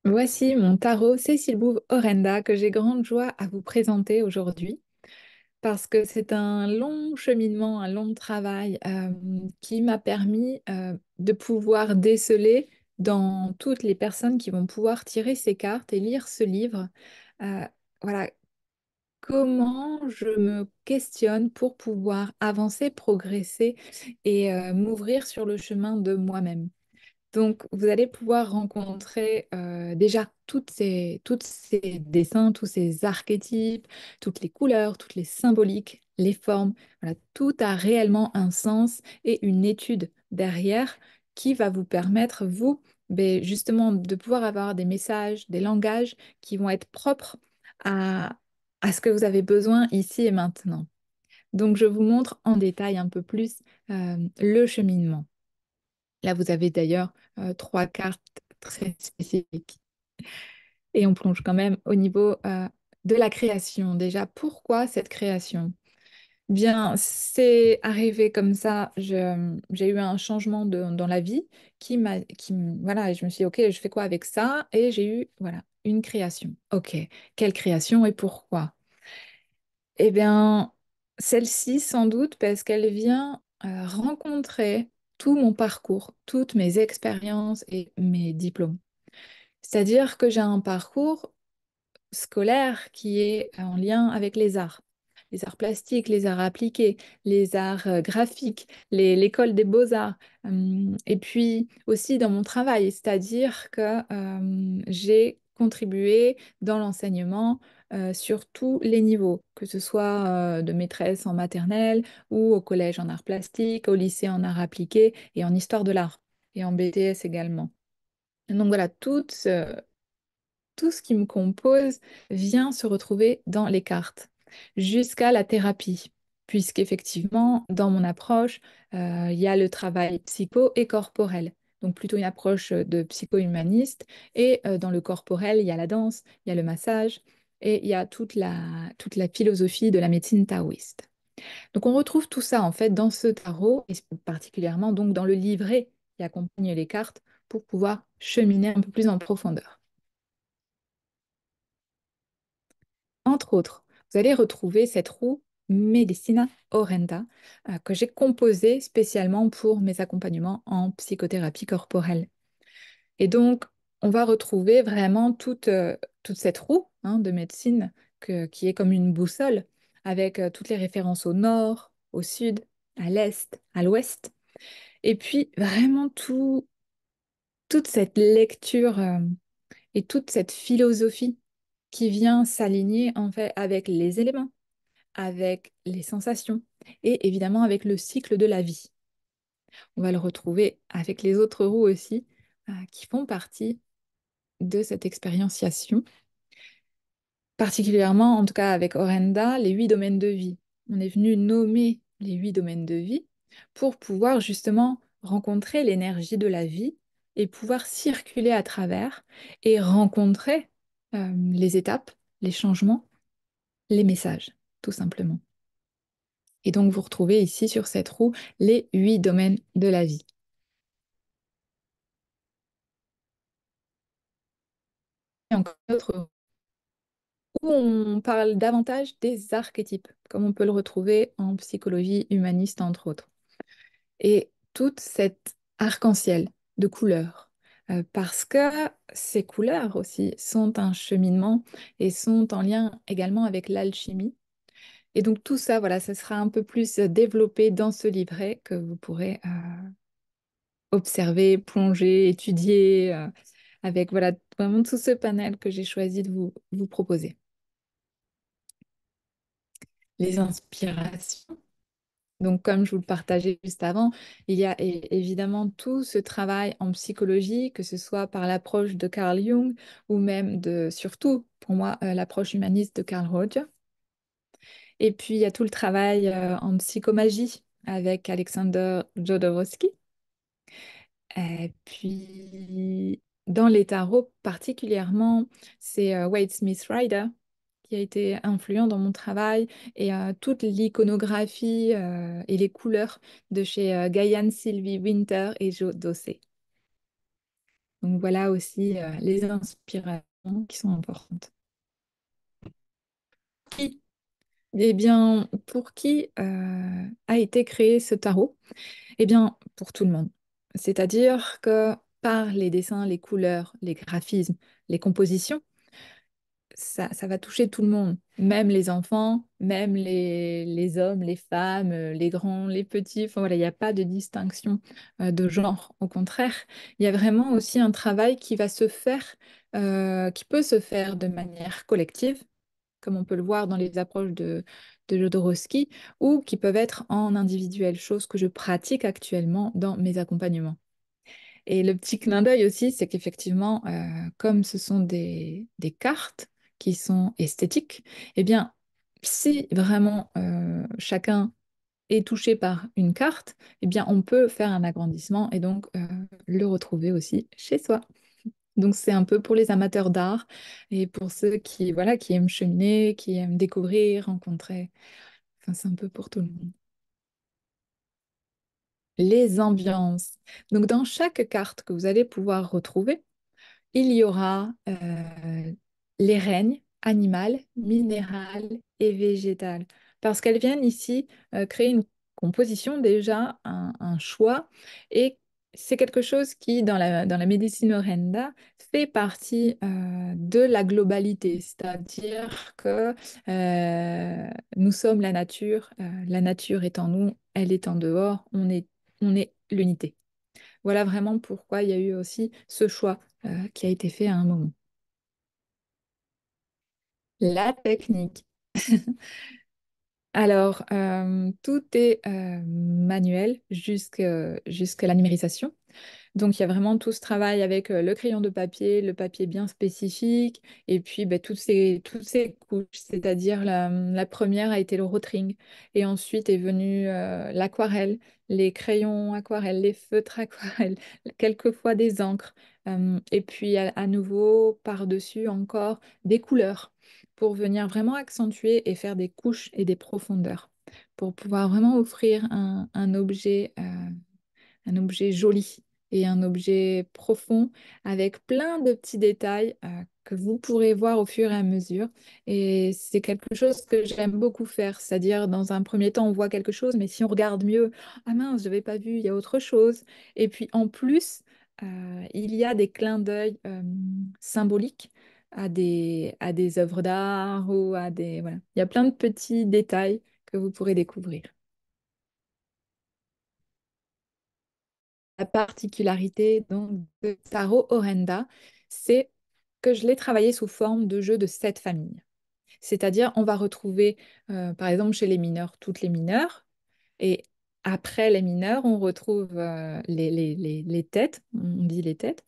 Voici mon tarot Cécile Bouve Orenda que j'ai grande joie à vous présenter aujourd'hui parce que c'est un long cheminement, un long travail qui m'a permis de pouvoir déceler dans toutes les personnes qui vont pouvoir tirer ces cartes et lire ce livre. euh, voilà, comment je me questionne pour pouvoir avancer, progresser et m'ouvrir sur le chemin de moi-même. Donc, vous allez pouvoir rencontrer déjà toutes ces dessins, tous ces archétypes, toutes les couleurs, toutes les symboliques, les formes. Voilà, tout a réellement un sens et une étude derrière qui va vous permettre, vous, ben, justement, de pouvoir avoir des messages, des langages qui vont être propres à, à ce que vous avez besoin ici et maintenant. Donc, je vous montre en détail un peu plus le cheminement. Là, vous avez d'ailleurs trois cartes très spécifiques. Et on plonge quand même au niveau de la création. Déjà, pourquoi cette création? Bien, c'est arrivé comme ça. J'ai eu un changement dans la vie voilà, et je me suis dit, OK, je fais quoi avec ça? Et j'ai eu, voilà, une création. OK, quelle création et pourquoi? Eh bien, celle-ci, sans doute, parce qu'elle vient rencontrer tout mon parcours, toutes mes expériences et mes diplômes. C'est-à-dire que j'ai un parcours scolaire qui est en lien avec les arts plastiques, les arts appliqués, les arts graphiques, l'école des beaux-arts, et puis aussi dans mon travail, c'est-à-dire que j'ai contribué dans l'enseignement sur tous les niveaux, que ce soit de maîtresse en maternelle ou au collège en arts plastiques, au lycée en arts appliqués et en histoire de l'art, et en BTS également. Donc voilà, tout ce qui me compose vient se retrouver dans les cartes, jusqu'à la thérapie, puisqu'effectivement, dans mon approche, il y a le travail psycho et corporel. Donc plutôt une approche de psycho-humaniste. Et dans le corporel, il y a la danse, il y a le massage et il y a toute la philosophie de la médecine taoïste. Donc on retrouve tout ça en fait dans ce tarot, et particulièrement donc dans le livret qui accompagne les cartes pour pouvoir cheminer un peu plus en profondeur. Entre autres, vous allez retrouver cette roue Medicina Orenda que j'ai composée spécialement pour mes accompagnements en psychothérapie corporelle. Et donc, on va retrouver vraiment toute cette roue de médecine qui est comme une boussole avec toutes les références au nord, au sud, à l'est, à l'ouest. Et puis, vraiment toute cette lecture et toute cette philosophie qui vient s'aligner en fait avec les éléments, avec les sensations et évidemment avec le cycle de la vie. On va le retrouver avec les autres roues aussi, qui font partie de cette expérientiation, particulièrement en tout cas avec Orenda, les 8 domaines de vie. On est venu nommer les 8 domaines de vie pour pouvoir justement rencontrer l'énergie de la vie et pouvoir circuler à travers et rencontrer les étapes, les changements, les messages, tout simplement. Et donc, vous retrouvez ici sur cette roue les 8 domaines de la vie. Et encore une autre roue où on parle davantage des archétypes, comme on peut le retrouver en psychologie humaniste, entre autres. Et toute cette arc-en-ciel de couleurs, parce que ces couleurs aussi sont un cheminement et sont en lien également avec l'alchimie. Et donc tout ça, voilà, ça sera un peu plus développé dans ce livret que vous pourrez observer, plonger, étudier, avec voilà, vraiment tout ce panel que j'ai choisi de vous proposer. Les inspirations. Donc, comme je vous le partageais juste avant, il y a évidemment tout ce travail en psychologie, que ce soit par l'approche de Carl Jung ou même surtout pour moi, l'approche humaniste de Carl Roger. Et puis, il y a tout le travail en psychomagie avec Alexander Jodorowsky. Et puis, dans les tarots particulièrement, c'est Wade Smith Rider qui a été influent dans mon travail et toute l'iconographie et les couleurs de chez Gaian Sylvie Winter et Joe Dossé. Donc voilà aussi les inspirations qui sont importantes. Qui, eh bien, pour qui a été créé ce tarot? Eh bien, pour tout le monde. C'est-à-dire que par les dessins, les couleurs, les graphismes, les compositions, ça va toucher tout le monde, même les enfants, même les hommes, les femmes, les grands, les petits. Enfin, voilà, il n'y a pas de distinction de genre. Au contraire, il y a vraiment aussi un travail qui va se faire, qui peut se faire de manière collective, comme on peut le voir dans les approches de Jodorowsky, ou qui peuvent être en individuel, chose que je pratique actuellement dans mes accompagnements. Et le petit clin d'œil aussi, c'est qu'effectivement, comme ce sont des cartes qui sont esthétiques, eh bien, si vraiment chacun est touché par une carte, eh bien, on peut faire un agrandissement et donc le retrouver aussi chez soi. Donc, c'est un peu pour les amateurs d'art et pour ceux qui, voilà, qui aiment cheminer, qui aiment découvrir, rencontrer. Enfin, c'est un peu pour tout le monde. Les ambiances. Donc, dans chaque carte que vous allez pouvoir retrouver, il y aura les règnes animal, minéral et végétal. Parce qu'elles viennent ici créer une composition, déjà un choix, et c'est quelque chose qui, dans la médecine Orenda, fait partie de la globalité, c'est-à-dire que nous sommes la nature est en nous, elle est en dehors, on est l'unité. Voilà vraiment pourquoi il y a eu aussi ce choix qui a été fait à un moment. La technique. Alors, tout est manuel jusqu'à la numérisation. Donc, il y a vraiment tout ce travail avec le crayon de papier, le papier bien spécifique, et puis ben, toutes ces couches. C'est-à-dire, la première a été le rotring, et ensuite est venue l'aquarelle, les crayons aquarelles, les feutres aquarelles, quelquefois des encres, et puis à nouveau, par-dessus encore, des couleurs, pour venir vraiment accentuer et faire des couches et des profondeurs, pour pouvoir vraiment offrir un objet joli et un objet profond avec plein de petits détails que vous pourrez voir au fur et à mesure. Et c'est quelque chose que j'aime beaucoup faire, c'est-à-dire dans un premier temps, on voit quelque chose, mais si on regarde mieux, ah mince, je n'avais pas vu, il y a autre chose. Et puis en plus, il y a des clins d'œil symboliques à des œuvres d'art ou à des... Voilà. Il y a plein de petits détails que vous pourrez découvrir. La particularité donc, de Taro Orenda, c'est que je l'ai travaillé sous forme de jeu de 7 familles. C'est-à-dire, on va retrouver, par exemple, chez les mineurs, toutes les mineurs, et après les mineurs, on retrouve les têtes, on dit les têtes.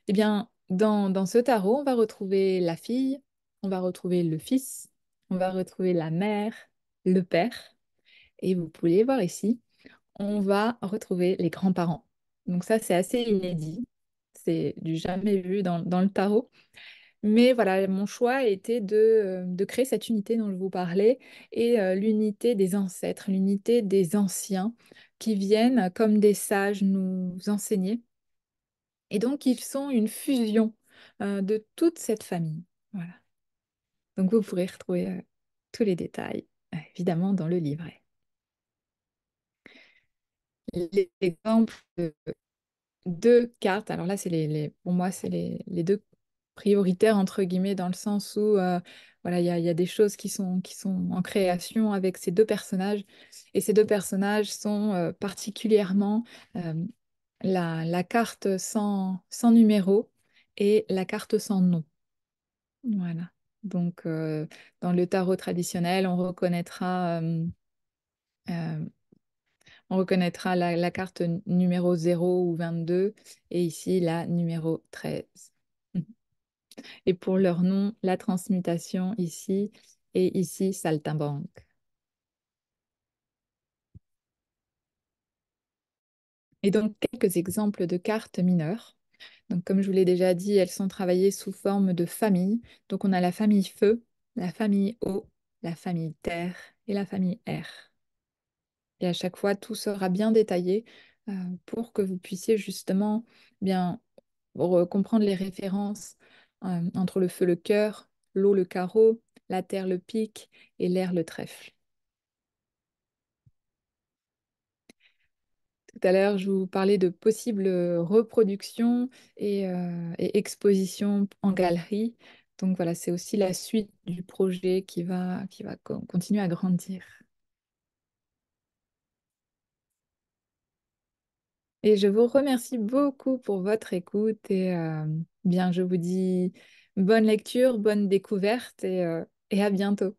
Eh bien, dans ce tarot, on va retrouver la fille, on va retrouver le fils, on va retrouver la mère, le père, et vous pouvez voir ici on va retrouver les grands-parents. Donc ça, c'est assez inédit. C'est du jamais vu dans le tarot. Mais voilà, mon choix était de créer cette unité dont je vous parlais et l'unité des ancêtres, l'unité des anciens qui viennent comme des sages nous enseigner. Et donc, ils sont une fusion de toute cette famille. Voilà. Donc, vous pourrez retrouver tous les détails, évidemment, dans le livret. Les exemples 2 cartes. Alors là, pour moi, c'est les deux prioritaires, entre guillemets, dans le sens où voilà, il y a des choses qui sont en création avec ces 2 personnages. Et ces 2 personnages sont particulièrement euh, la carte sans numéro et la carte sans nom. Voilà. Donc, dans le tarot traditionnel, euh, on reconnaîtra la carte numéro 0 ou 22 et ici la numéro 13. Et pour leur nom, la transmutation ici et ici saltimbanque. Et donc quelques exemples de cartes mineures. Donc comme je vous l'ai déjà dit, elles sont travaillées sous forme de famille. Donc on a la famille feu, la famille eau, la famille terre et la famille air. Et à chaque fois, tout sera bien détaillé pour que vous puissiez justement bien pour comprendre les références entre le feu le cœur, l'eau le carreau, la terre le pic et l'air le trèfle. Tout à l'heure, je vous parlais de possibles reproductions et expositions en galerie. Donc voilà, c'est aussi la suite du projet qui va continuer à grandir. Et je vous remercie beaucoup pour votre écoute et bien, je vous dis bonne lecture, bonne découverte et à bientôt.